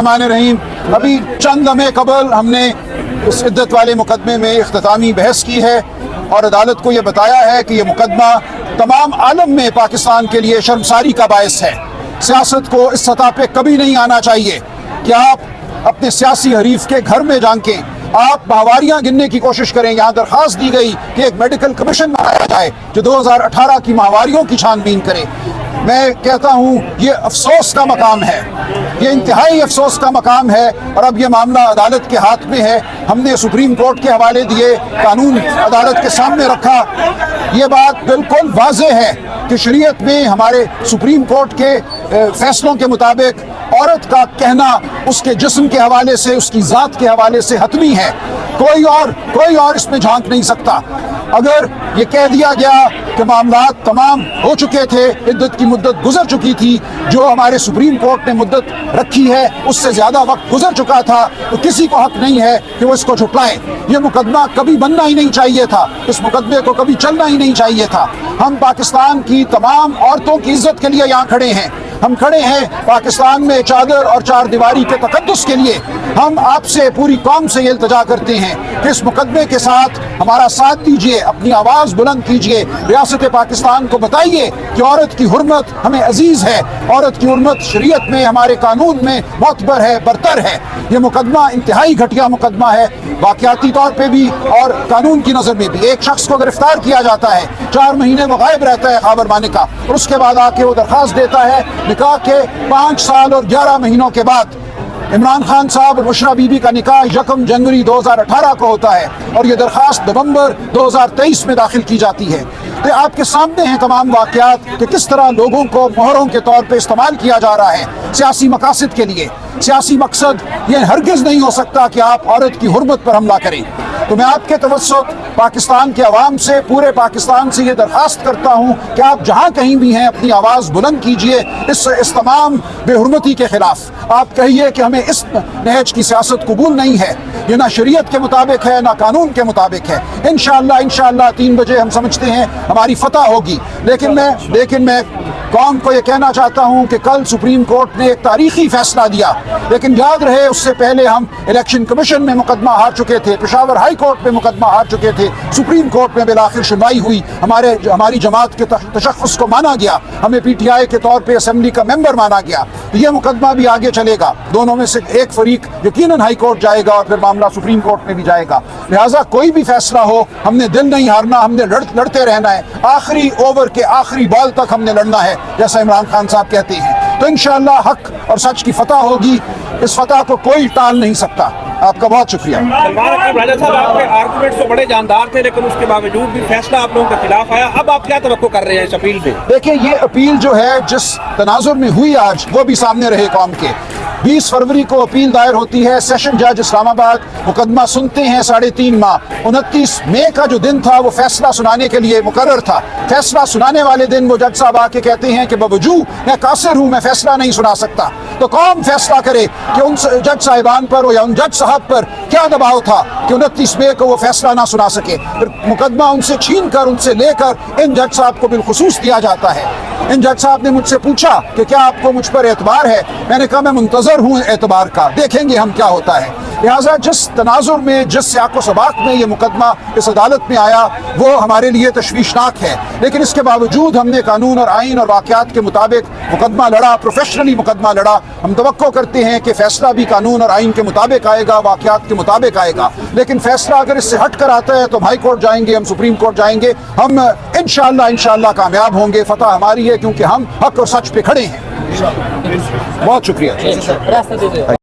रहमान रहीम। अभी चंद लम्हे कबल हमने इस इद्दत वाले मुकदमे में इख्तितामी बहस की है और अदालत को ये बताया है कि ये मुकदमा तमाम आलम में पाकिस्तान के लिए शर्मसारी का बायस है। सियासत को इस सतह पे कभी नहीं आना चाहिए कि आप अपने सियासी हरीफ के घर में जाके आप माहवारियाँ गिनने की कोशिश करें। यहाँ दरख्वास्त दी गई कि एक मेडिकल कमीशन बनाया जाए जो 2018 की माहवारियों की छानबीन करे। मैं कहता हूँ ये अफसोस का मकाम है, ये इंतहाई अफसोस का मकाम है और अब ये मामला अदालत के हाथ में है। हमने सुप्रीम कोर्ट के हवाले दिए, कानून अदालत के सामने रखा। ये बात बिल्कुल वाज़ेह है कि शरीयत में हमारे सुप्रीम कोर्ट के फैसलों के मुताबिक औरत का कहना उसके जिस्म के हवाले से, उसकी ज़ात के हवाले से हतमी है। कोई और इसमें झांक नहीं सकता। अगर ये कह दिया गया कि मामलात तमाम हो चुके थे, इद्दत की मुद्दत गुजर चुकी थी, जो हमारे सुप्रीम कोर्ट ने मुद्दत रखी है उससे ज़्यादा वक्त गुजर चुका था, तो किसी को हक नहीं है कि वो इसको झुटलाएं। ये मुकदमा कभी बनना ही नहीं चाहिए था, इस मुकदमे को कभी चलना ही नहीं चाहिए था। हम पाकिस्तान की तमाम औरतों की इज्जत के लिए यहाँ खड़े हैं। हम खड़े हैं पाकिस्तान में चादर और चार दीवारी के तकद्दुस के लिए। हम आपसे, पूरी कौम से ये इल्तिजा करते हैं कि इस मुकदमे के साथ हमारा साथ दीजिए, अपनी आवाज़ बुलंद कीजिए, रियासत पाकिस्तान को बताइए कि औरत की हुर्मत हमें अजीज़ है, औरत की हुर्मत शरीयत में, हमारे कानून में मोतबर है, बरतर है। ये मुकदमा इंतहाई घटिया मुकदमा है, वाक़याती तौर पर भी और कानून की नज़र में भी। एक शख्स को गिरफ्तार किया जाता है, 4 महीने वो गायब रहता है खबर माने का, और उसके बाद आके वो दरख्वास्त देता है निकाह के 5 साल और 11 महीनों के बाद। इमरान खान साहब और बुशरा बीबी का निकाह 1 जनवरी 2018 को होता है और ये दरख्वास्त नवंबर 2023 में दाखिल की जाती है। तो आपके सामने हैं तमाम वाक़यात कि किस तरह लोगों को मोहरों के तौर पे इस्तेमाल किया जा रहा है सियासी मकासद के लिए। सियासी मकसद ये हरगिज़ नहीं हो सकता कि आप औरत की हुर्मत पर हमला करें। तो मैं आपके तवस्सुत पाकिस्तान के अवाम से, पूरे पाकिस्तान से ये दरख्वास्त करता हूँ कि आप जहाँ कहीं भी हैं अपनी आवाज़ बुलंद कीजिए इस तमाम बेहुरमती के ख़िलाफ़। आप कहिए कि हमें इस नहज की सियासत कबूल नहीं है, ये ना शरीयत के मुताबिक है ना कानून के मुताबिक है। इंशाअल्लाह 3 बजे हम समझते हैं हमारी फतह होगी। लेकिन मैं कौम को ये कहना चाहता हूँ कि कल सुप्रीम कोर्ट ने एक तारीखी फैसला दिया, लेकिन याद रहे उससे पहले हम इलेक्शन कमीशन में मुकदमा हार चुके थे, पेशावर हाई कोर्ट में मुकदमा हार चुके थे, सुप्रीम कोर्ट में बिलाखिर सुनवाई हुई, हमारी जमात के तशख़्ख़ुस को माना गया, हमें PTI के तौर पे असेंबली का मेंबर माना गया। ये मुकदमा भी आगे चलेगा, दोनों में से एक फरीक यकीनन हाई कोर्ट जाएगा और फिर मामला सुप्रीम कोर्ट में भी जाएगा। लिहाजा कोई भी फैसला हो, हमने दिल नहीं हारना, हमने लड़ते रहना है, आखिरी ओवर के आखिरी बॉल तक हमने लड़ना है, जैसा इमरान खान साहब कहते हैं। तो इंशाअल्लाह हक और सच की फतह होगी, इस फतह को कोई टाल नहीं सकता। आपका बहुत शुक्रिया। राजा साहब, आपके आर्गुमेंट्स तो बड़े जानदार थे, लेकिन उसके बावजूद भी फैसला आप लोगों के खिलाफ आया। अब आप क्या तवक्को कर रहे हैं इस अपील पे? देखिए, ये अपील जो है जिस तनाजुर में हुई आज, वो भी सामने रहे कौम के। 20 फरवरी को अपील दायर होती है, सेशन जज इस्लामाबाद मुकदमा सुनते हैं 3.5 माह। 29 मई का जो दिन था वो फैसला सुनाने के लिए मुकर्रर था। फैसला सुनाने वाले दिन वो जज साहब आके कहते हैं कि बावजूद मैं कासिर हूँ, मैं फैसला नहीं सुना सकता। तो कौम फैसला करे कि उन जज साहिबान पर या उन जज साहब पर क्या दबाव था कि 29 मई को वो फैसला ना सुना सके। फिर मुकदमा उनसे छीन कर, उनसे लेकर इन जज साहब को बिलखुसूस दिया जाता है। इन जज साहब ने मुझसे पूछा कि क्या आपको मुझ पर एतबार है? मैंने कहा मैं मुंतजर हूँ एतबार का, देखेंगे हम क्या होता है। लिहाजा जिस तनाजुर में, जिस सियाको सबाक में ये मुकदमा इस अदालत में आया वो हमारे लिए तशवीशनाक है, लेकिन इसके बावजूद हमने कानून और आइन और वाक़यात के मुताबिक मुकदमा लड़ा, प्रोफेशनली मुकदमा लड़ा। हम तवक्को करते हैं कि फैसला भी कानून और आइन के मुताबिक आएगा, वाक़यात के मुताबिक आएगा। लेकिन फैसला अगर इससे हट कर आता है तो हम हाई कोर्ट जाएंगे, हम सुप्रीम कोर्ट जाएंगे, हम इंशाअल्लाह कामयाब होंगे। फतह हमारी है क्योंकि हम हक और सच पे खड़े हैं। बहुत शुक्रिया।